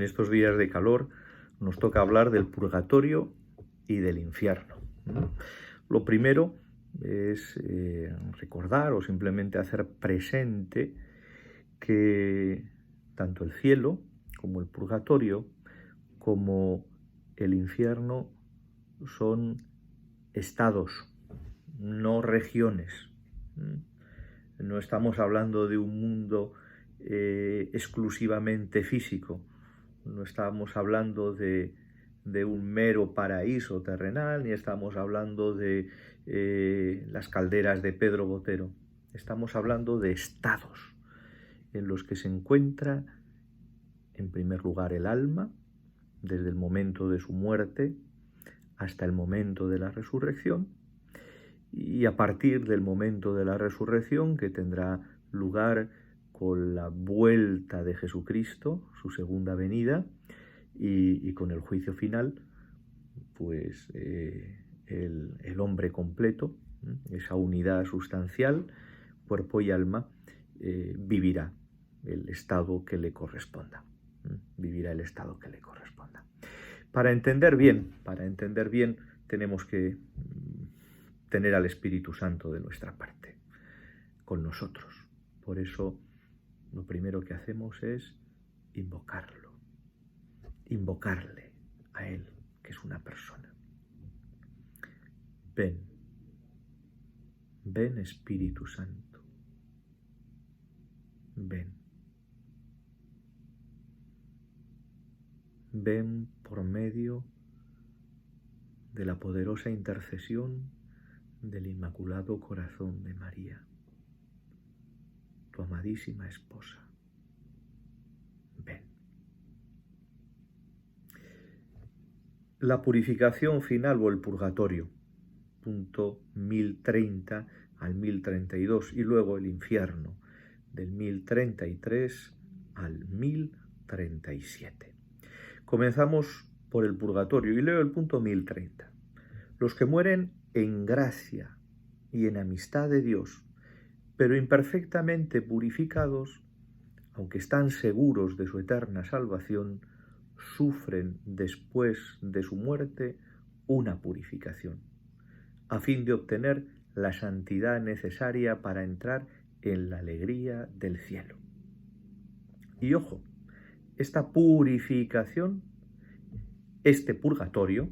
En estos días de calor nos toca hablar del purgatorio y del infierno. Lo primero es recordar o simplemente hacer presente que tanto el cielo como el purgatorio como el infierno son estados, no regiones. No estamos hablando de un mundo exclusivamente físico, no estamos hablando de un mero paraíso terrenal, ni estamos hablando de las calderas de Pedro Botero. Estamos hablando de estados en los que se encuentra, en primer lugar, el alma, desde el momento de su muerte hasta el momento de la resurrección, y a partir del momento de la resurrección, que tendrá lugar con la vuelta de Jesucristo, su segunda venida, y con el juicio final, pues el hombre completo, esa unidad sustancial, cuerpo y alma, vivirá el estado que le corresponda. Vivirá el estado que le corresponda. Para entender bien, tenemos que tener al Espíritu Santo de nuestra parte, con nosotros. Por eso, lo primero que hacemos es invocarlo, invocarle a Él, que es una persona. Ven, ven Espíritu Santo, ven. Ven por medio de la poderosa intercesión del Inmaculado Corazón de María, tu amadísima esposa. Ven. La purificación final o el purgatorio, punto 1030 al 1032, y luego el infierno, del 1033 al 1037. Comenzamos por el purgatorio y leo el punto 1030. Los que mueren en gracia y en amistad de Dios, pero imperfectamente purificados, aunque están seguros de su eterna salvación, sufren después de su muerte una purificación, a fin de obtener la santidad necesaria para entrar en la alegría del cielo. Y ojo, esta purificación, este purgatorio,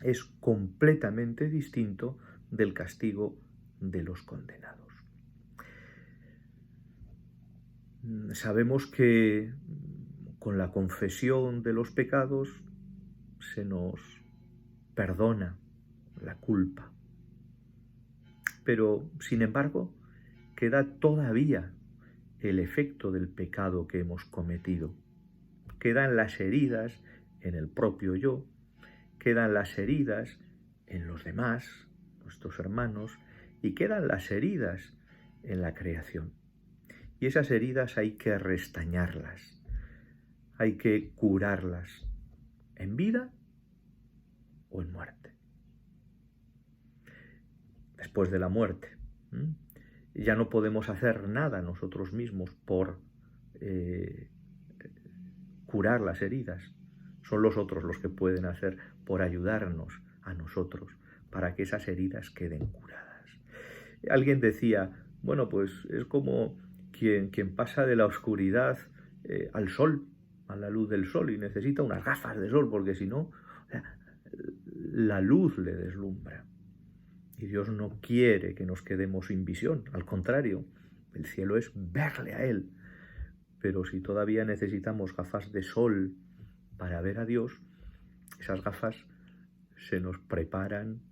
es completamente distinto del castigo de los condenados. Sabemos que con la confesión de los pecados se nos perdona la culpa. Pero, sin embargo, queda todavía el efecto del pecado que hemos cometido. Quedan las heridas en el propio yo, quedan las heridas en los demás, nuestros hermanos, y quedan las heridas en la creación. Y esas heridas hay que restañarlas, hay que curarlas, en vida o en muerte. Después de la muerte, ya no podemos hacer nada nosotros mismos por curar las heridas. Son los otros los que pueden hacer por ayudarnos a nosotros para que esas heridas queden curadas. Alguien decía, bueno, pues es como quien pasa de la oscuridad al sol, a la luz del sol, y necesita unas gafas de sol, porque si no, la luz le deslumbra. Y Dios no quiere que nos quedemos sin visión, al contrario, el cielo es verle a Él. Pero si todavía necesitamos gafas de sol para ver a Dios, esas gafas se nos preparan,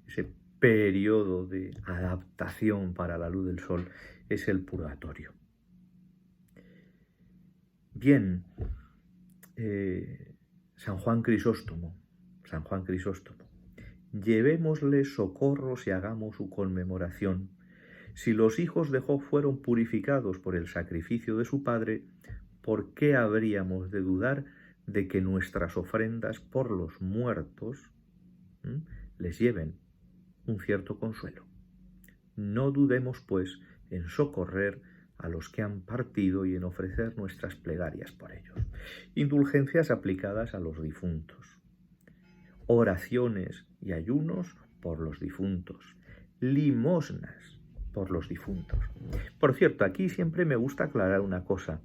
ese periodo de adaptación para la luz del sol es el purgatorio. Bien, San Juan Crisóstomo, llevémosle socorros y hagamos su conmemoración. Si los hijos de Job fueron purificados por el sacrificio de su padre, ¿por qué habríamos de dudar de que nuestras ofrendas por los muertos les lleven un cierto consuelo? No dudemos, pues, en socorrer a los que han partido y en ofrecer nuestras plegarias por ellos. Indulgencias aplicadas a los difuntos. Oraciones y ayunos por los difuntos. Limosnas por los difuntos. Por cierto, aquí siempre me gusta aclarar una cosa.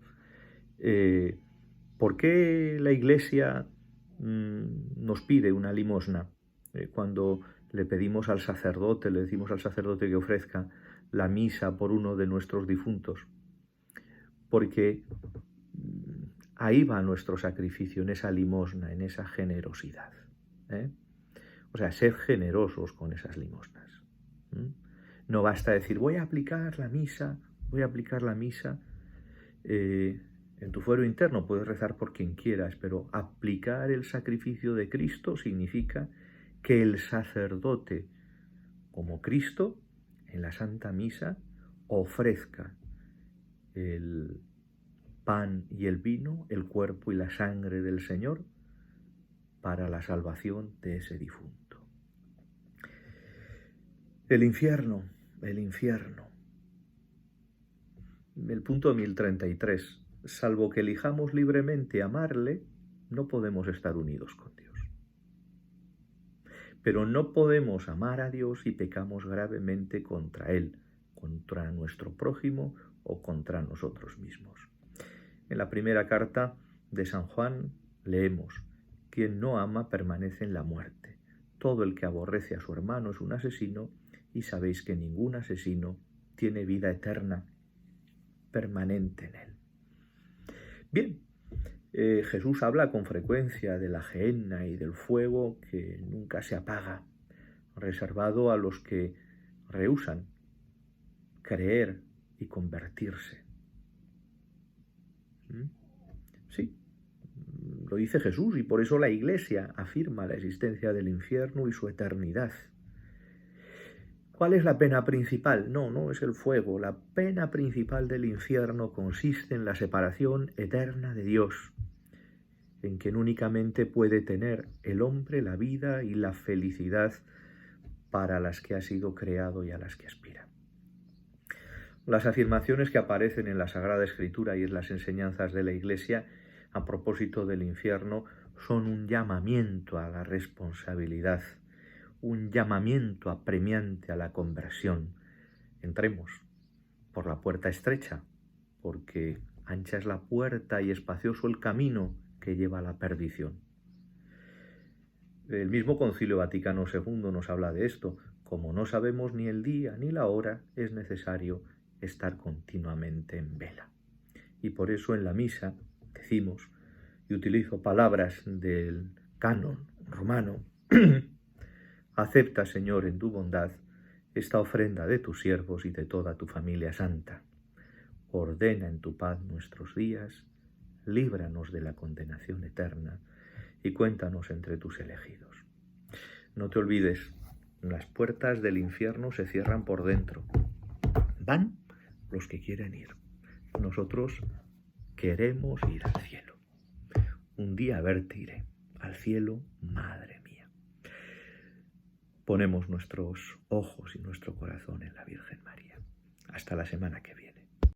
¿Por qué la Iglesia nos pide una limosna? Cuando le pedimos al sacerdote, le decimos al sacerdote que ofrezca la misa por uno de nuestros difuntos, porque ahí va nuestro sacrificio, en esa limosna, en esa generosidad. O sea, ser generosos con esas limosnas. No basta decir, voy a aplicar la misa. En tu fuero interno puedes rezar por quien quieras, pero aplicar el sacrificio de Cristo significa que el sacerdote, como Cristo, en la Santa Misa, ofrezca el pan y el vino, el cuerpo y la sangre del Señor, para la salvación de ese difunto. El infierno. El punto 1033. Salvo que elijamos libremente amarle, no podemos estar unidos con Dios. Pero no podemos amar a Dios si pecamos gravemente contra Él, contra nuestro prójimo o contra nosotros mismos. En la primera carta de San Juan leemos: quien no ama permanece en la muerte. Todo el que aborrece a su hermano es un asesino, y sabéis que ningún asesino tiene vida eterna permanente en él. Bien, Jesús habla con frecuencia de la gehenna y del fuego que nunca se apaga, reservado a los que rehúsan creer y convertirse. Sí, lo dice Jesús, y por eso la Iglesia afirma la existencia del infierno y su eternidad. ¿Cuál es la pena principal? No es el fuego. La pena principal del infierno consiste en la separación eterna de Dios, en quien únicamente puede tener el hombre la vida y la felicidad para las que ha sido creado y a las que aspira. Las afirmaciones que aparecen en la Sagrada Escritura y en las enseñanzas de la Iglesia a propósito del infierno son un llamamiento a la responsabilidad, un llamamiento apremiante a la conversión. Entremos por la puerta estrecha, porque ancha es la puerta y espacioso el camino que lleva a la perdición. El mismo Concilio Vaticano II nos habla de esto. Como no sabemos ni el día ni la hora, es necesario estar continuamente en vela. Y por eso en la misa decimos, y utilizo palabras del canon romano, acepta, Señor, en tu bondad esta ofrenda de tus siervos y de toda tu familia santa. Ordena en tu paz nuestros días, líbranos de la condenación eterna y cuéntanos entre tus elegidos. No te olvides, las puertas del infierno se cierran por dentro. Van los que quieren ir. Nosotros queremos ir al cielo. Un día a verte iré al cielo, madre mía. Ponemos nuestros ojos y nuestro corazón en la Virgen María. Hasta la semana que viene.